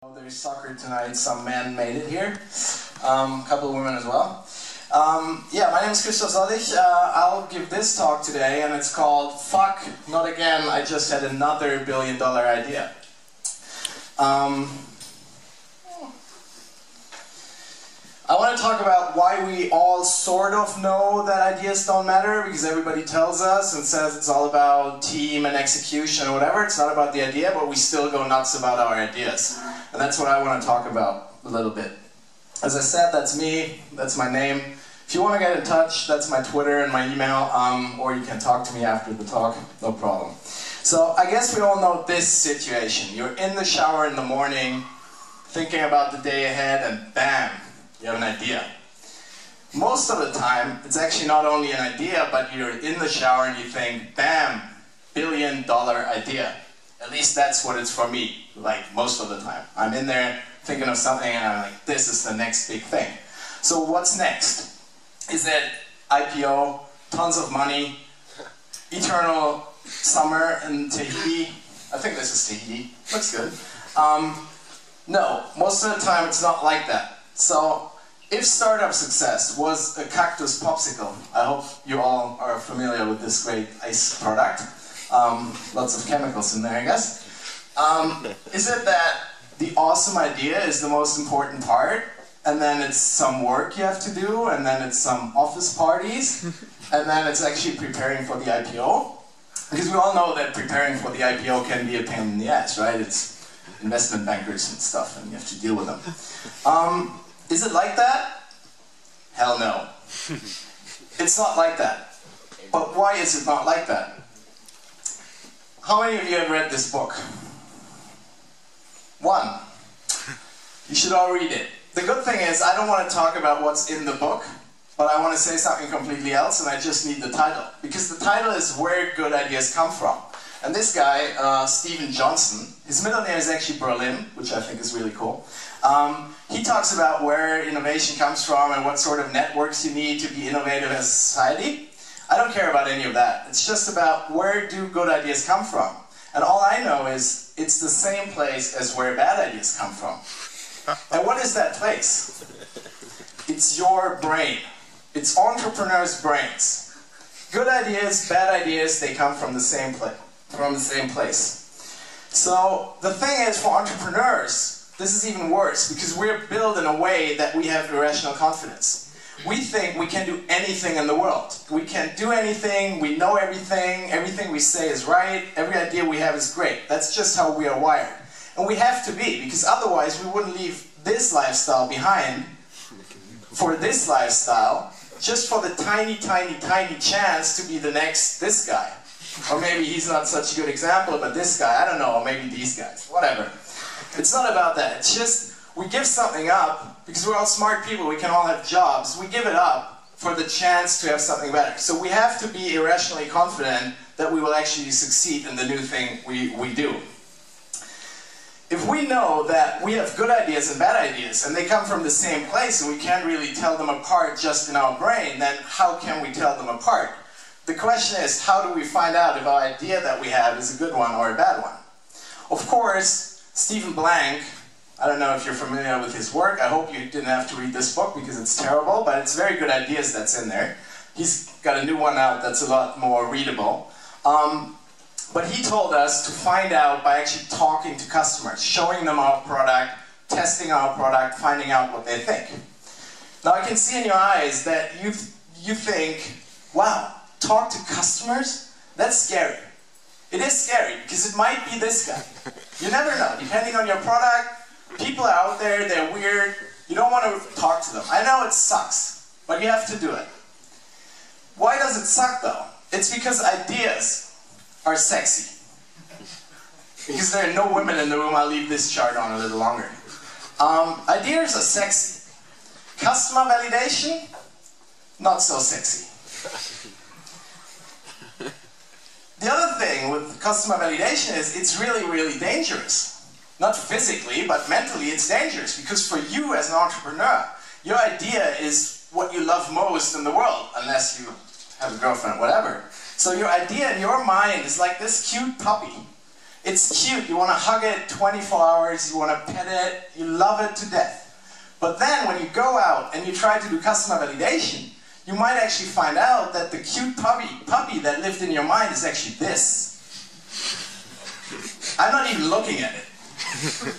There's soccer tonight, some men made it here, a couple of women as well. Yeah, my name is Christoph Sollich. I'll give this talk today, and it's called Fuck, Not Again, I Just Had Another $1 billion Idea. I want to talk about why we all sort of know that ideas don't matter, because everybody tells us and says it's all about team and execution or whatever. It's not about the idea, but we still go nuts about our ideas. And that's what I want to talk about a little bit. As I said, that's me, that's my name. If you want to get in touch, that's my Twitter and my email, or you can talk to me after the talk, no problem. So I guess we all know this situation. You're in the shower in the morning, thinking about the day ahead, and bam, you have an idea. Most of the time, it's actually not only an idea, but you're in the shower and you think, bam, $1 billion idea. At least that's what it's for me, like most of the time. I'm in there thinking of something and I'm like, this is the next big thing. So what's next? Is it IPO, tons of money, eternal summer in Tahiti? I think this is Tahiti, looks good. No, most of the time it's not like that. So if startup success was a cactus popsicle, I hope you all are familiar with this great ice product. Lots of chemicals in there, I guess. Is it that the awesome idea is the most important part, and then it's some work you have to do, and then it's some office parties, and then it's actually preparing for the IPO? Because we all know that preparing for the IPO can be a pain in the ass, right? It's investment bankers and stuff, and you have to deal with them. Is it like that? Hell no. It's not like that. But why is it not like that? How many of you have read this book? One. You should all read it. The good thing is, I don't want to talk about what's in the book, but I want to say something completely else, and I just need the title. Because the title is Where Good Ideas Come From. And this guy, Steven Johnson, his middle name is actually Berlin, which I think is really cool. He talks about where innovation comes from and what sort of networks you need to be innovative as a society. I don't care about any of that. It's just about where do good ideas come from. And all I know is it's the same place as where bad ideas come from. And what is that place? It's your brain. It's entrepreneurs' brains. Good ideas, bad ideas, they come from the same place. So the thing is, for entrepreneurs, this is even worse, because we're built in a way that we have irrational confidence. We think we can do anything in the world. We can do anything, we know everything we say is right, every idea we have is great. That's just how we are wired. And we have to be, because otherwise we wouldn't leave this lifestyle behind for this lifestyle, just for the tiny, tiny, tiny chance to be the next this guy. Or maybe he's not such a good example, but this guy, I don't know, or maybe these guys, whatever. It's not about that. It's just, we give something up, because we're all smart people, we can all have jobs, we give it up for the chance to have something better. So we have to be irrationally confident that we will actually succeed in the new thing we do. If we know that we have good ideas and bad ideas, and they come from the same place, and we can't really tell them apart just in our brain, then how can we tell them apart? The question is, how do we find out if our idea that we have is a good one or a bad one? Of course, Stephen Blank, I don't know if you're familiar with his work, I hope you didn't have to read this book because it's terrible, but it's very good ideas that's in there. He's got a new one out that's a lot more readable. But he told us to find out by actually talking to customers, showing them our product, testing our product, finding out what they think. Now I can see in your eyes that you think, wow, talk to customers? That's scary. It is scary, because it might be this guy. You never know, depending on your product. People are out there, they're weird, you don't want to talk to them. I know it sucks, but you have to do it. Why does it suck though? It's because ideas are sexy. Because there are no women in the room, I'll leave this chart on a little longer. Ideas are sexy. Customer validation, not so sexy. The other thing with customer validation is it's really, really dangerous. Not physically, but mentally it's dangerous, because for you as an entrepreneur, your idea is what you love most in the world, unless you have a girlfriend, whatever. So your idea in your mind is like this cute puppy. It's cute, you want to hug it 24 hours, you want to pet it, you love it to death. But then when you go out and you try to do customer validation, you might actually find out that the cute puppy that lived in your mind is actually this. I'm not even looking at it.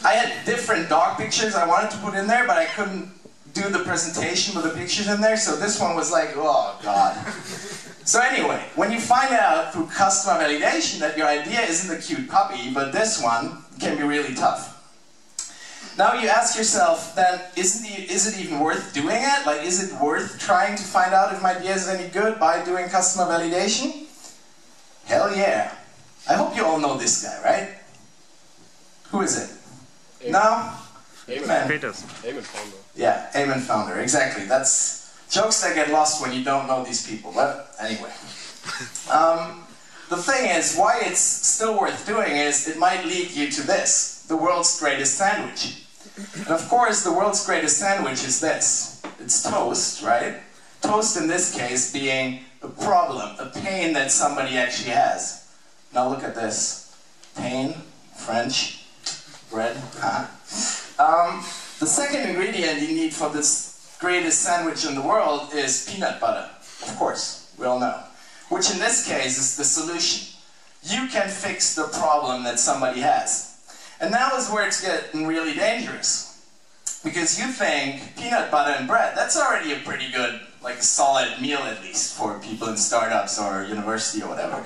I had different dog pictures I wanted to put in there, but I couldn't do the presentation with the pictures in there, so this one was like, oh god. So anyway, when you find out through customer validation that your idea isn't a cute puppy, but this one, it can be really tough. Now you ask yourself, then, is it even worth doing it? Like, is it worth trying to find out if my idea is any good by doing customer validation? Hell yeah. I hope you all know this guy, right? Who is it? Amen. No? Amen founder. Yeah, Amen founder, exactly. That's jokes that get lost when you don't know these people, but anyway. The thing is, why it's still worth doing is it might lead you to this, the world's greatest sandwich. And of course, the world's greatest sandwich is this. It's toast, right? Toast in this case being a problem, a pain that somebody actually has. Now look at this. Pain, French, bread, the second ingredient you need for this greatest sandwich in the world is peanut butter. Of course, we all know. Which in this case is the solution. You can fix the problem that somebody has. And now is where it's getting really dangerous. Because you think peanut butter and bread, that's already a pretty good, like a solid meal at least for people in startups or university or whatever.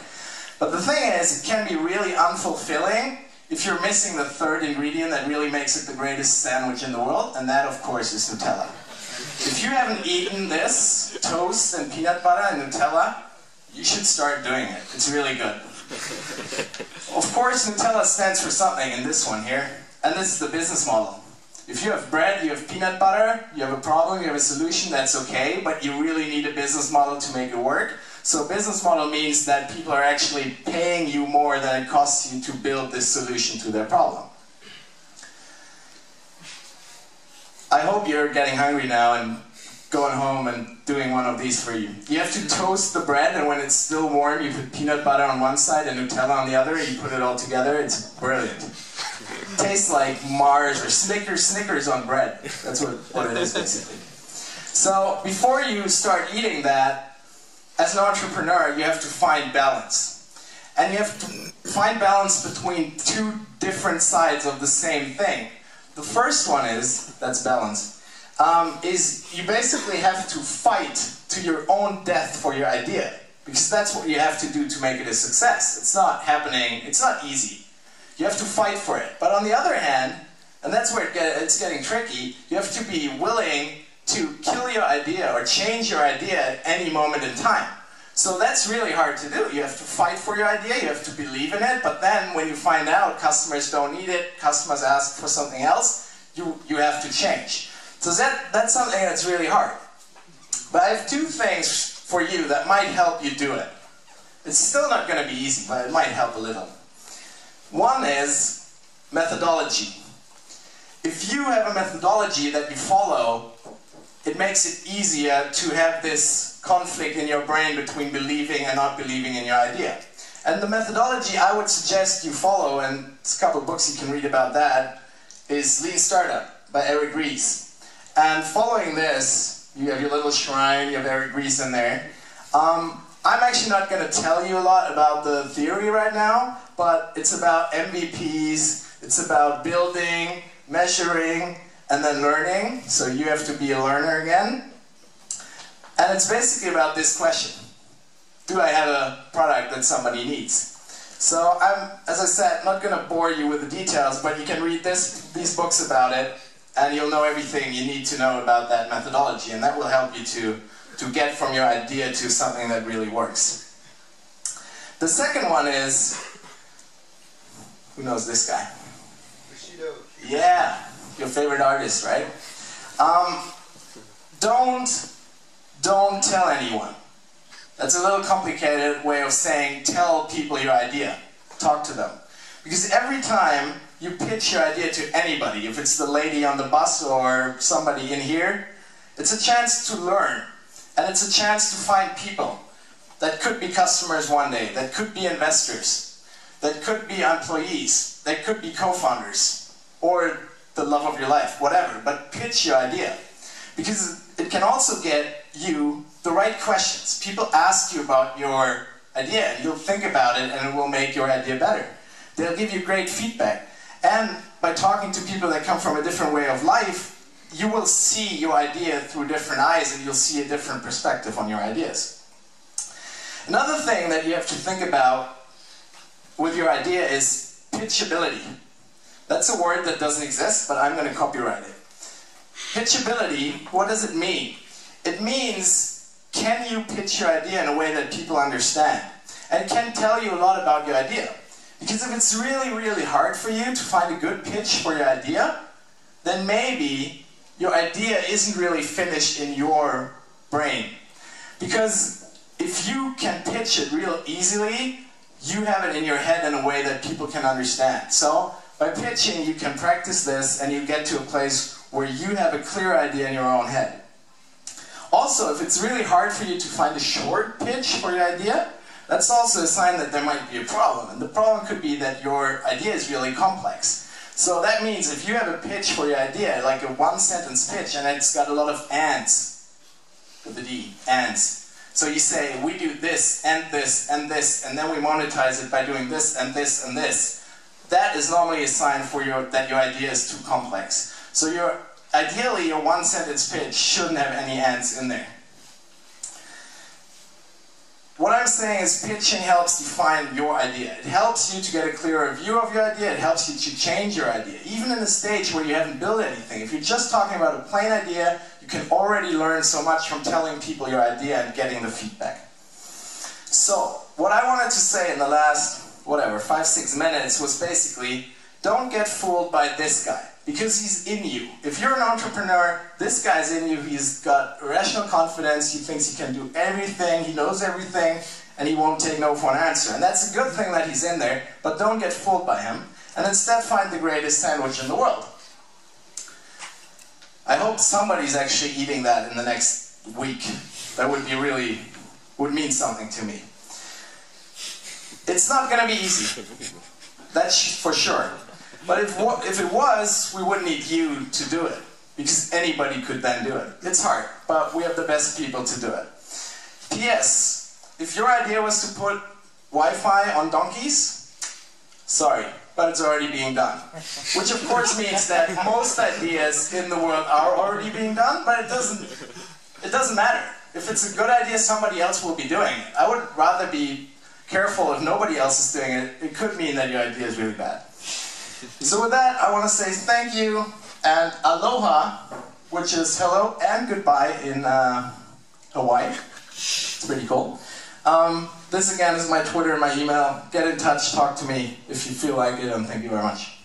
But the thing is, it can be really unfulfilling if you're missing the third ingredient that really makes it the greatest sandwich in the world, and that of course is Nutella. If you haven't eaten this, toast and peanut butter and Nutella, you should start doing it. It's really good. Of course, Nutella stands for something in this one here, and this is the business model. If you have bread, you have peanut butter, you have a problem, you have a solution, that's okay, but you really need a business model to make it work. So business model means that people are actually paying you more than it costs you to build this solution to their problem. I hope you're getting hungry now and going home and doing one of these for you. You have to toast the bread, and when it's still warm, you put peanut butter on one side and Nutella on the other, and you put it all together. It's brilliant. It tastes like Mars or Snickers on bread. That's what it is, basically. So before you start eating that, as an entrepreneur, you have to find balance. And you have to find balance between two different sides of the same thing. The first one is, that's balance, is you basically have to fight to your own death for your idea. Because that's what you have to do to make it a success. It's not happening, it's not easy. You have to fight for it. But on the other hand, and that's where it's getting tricky, you have to be willing to kill your idea or change your idea at any moment in time. So that's really hard to do. You have to fight for your idea, you have to believe in it, but then when you find out customers don't need it, customers ask for something else, you have to change. So that's something that's really hard. But I have two things for you that might help you do it. It's still not going to be easy, but it might help a little. One is methodology. If you have a methodology that you follow, it makes it easier to have this conflict in your brain between believing and not believing in your idea. And the methodology I would suggest you follow, and there's a couple of books you can read about that, is Lean Startup by Eric Ries. And following this, you have your little shrine, you have Eric Ries in there. I'm actually not going to tell you a lot about the theory right now, but it's about MVPs, it's about building, measuring, and then learning. So you have to be a learner again. And it's basically about this question. Do I have a product that somebody needs? So I'm, as I said, not going to bore you with the details, but you can read these books about it, and you'll know everything you need to know about that methodology, and that will help you to get from your idea to something that really works. The second one is, who knows this guy? Yeah, your favorite artist, right? Don't tell anyone. That's a little complicated way of saying tell people your idea. Talk to them. Because every time you pitch your idea to anybody, if it's the lady on the bus or somebody in here, it's a chance to learn. And it's a chance to find people that could be customers one day, that could be investors. that could be employees, that could be co-founders, or the love of your life, whatever, but pitch your idea. Because it can also get you the right questions. People ask you about your idea, and you'll think about it, and it will make your idea better. They'll give you great feedback. And by talking to people that come from a different way of life, you will see your idea through different eyes, and you'll see a different perspective on your ideas. Another thing that you have to think about with your idea is pitchability. That's a word that doesn't exist, but I'm going to copyright it. Pitchability, what does it mean? It means, can you pitch your idea in a way that people understand? And it can tell you a lot about your idea. Because if it's really, really hard for you to find a good pitch for your idea, then maybe your idea isn't really finished in your brain. Because if you can pitch it real easily, you have it in your head in a way that people can understand. So by pitching, you can practice this, and you get to a place where you have a clear idea in your own head. Also, if it's really hard for you to find a short pitch for your idea, that's also a sign that there might be a problem. And the problem could be that your idea is really complex. So that means if you have a pitch for your idea, like a one-sentence pitch, and it's got a lot of ands, with a D, ands. So you say, we do this, and this, and this, and then we monetize it by doing this, and this, and this. That is normally a sign for that your idea is too complex. So ideally, your one-sentence pitch shouldn't have any ands in there. What I'm saying is pitching helps define your idea. It helps you to get a clearer view of your idea. It helps you to change your idea. Even in a stage where you haven't built anything. If you're just talking about a plain idea, you can already learn so much from telling people your idea and getting the feedback. So, what I wanted to say in the last, 5-6 minutes was basically, don't get fooled by this guy. Because he's in you. If you're an entrepreneur, this guy's in you. He's got irrational confidence. He thinks he can do everything. He knows everything. And he won't take no for an answer. And that's a good thing that he's in there. But don't get fooled by him. And instead find the greatest sandwich in the world. I hope somebody's actually eating that in the next week. That would mean something to me. It's not going to be easy. That's for sure. But if it was, we wouldn't need you to do it. Because anybody could then do it. It's hard, but we have the best people to do it. P.S. If your idea was to put Wi-Fi on donkeys, sorry, but it's already being done. Which of course means that most ideas in the world are already being done, but it doesn't matter. If it's a good idea, somebody else will be doing it. I would rather be careful if nobody else is doing it. It could mean that your idea is really bad. So with that, I want to say thank you and aloha, which is hello and goodbye in Hawaii. It's pretty cool. This again is my Twitter and my email. Get in touch, talk to me if you feel like it, and thank you very much.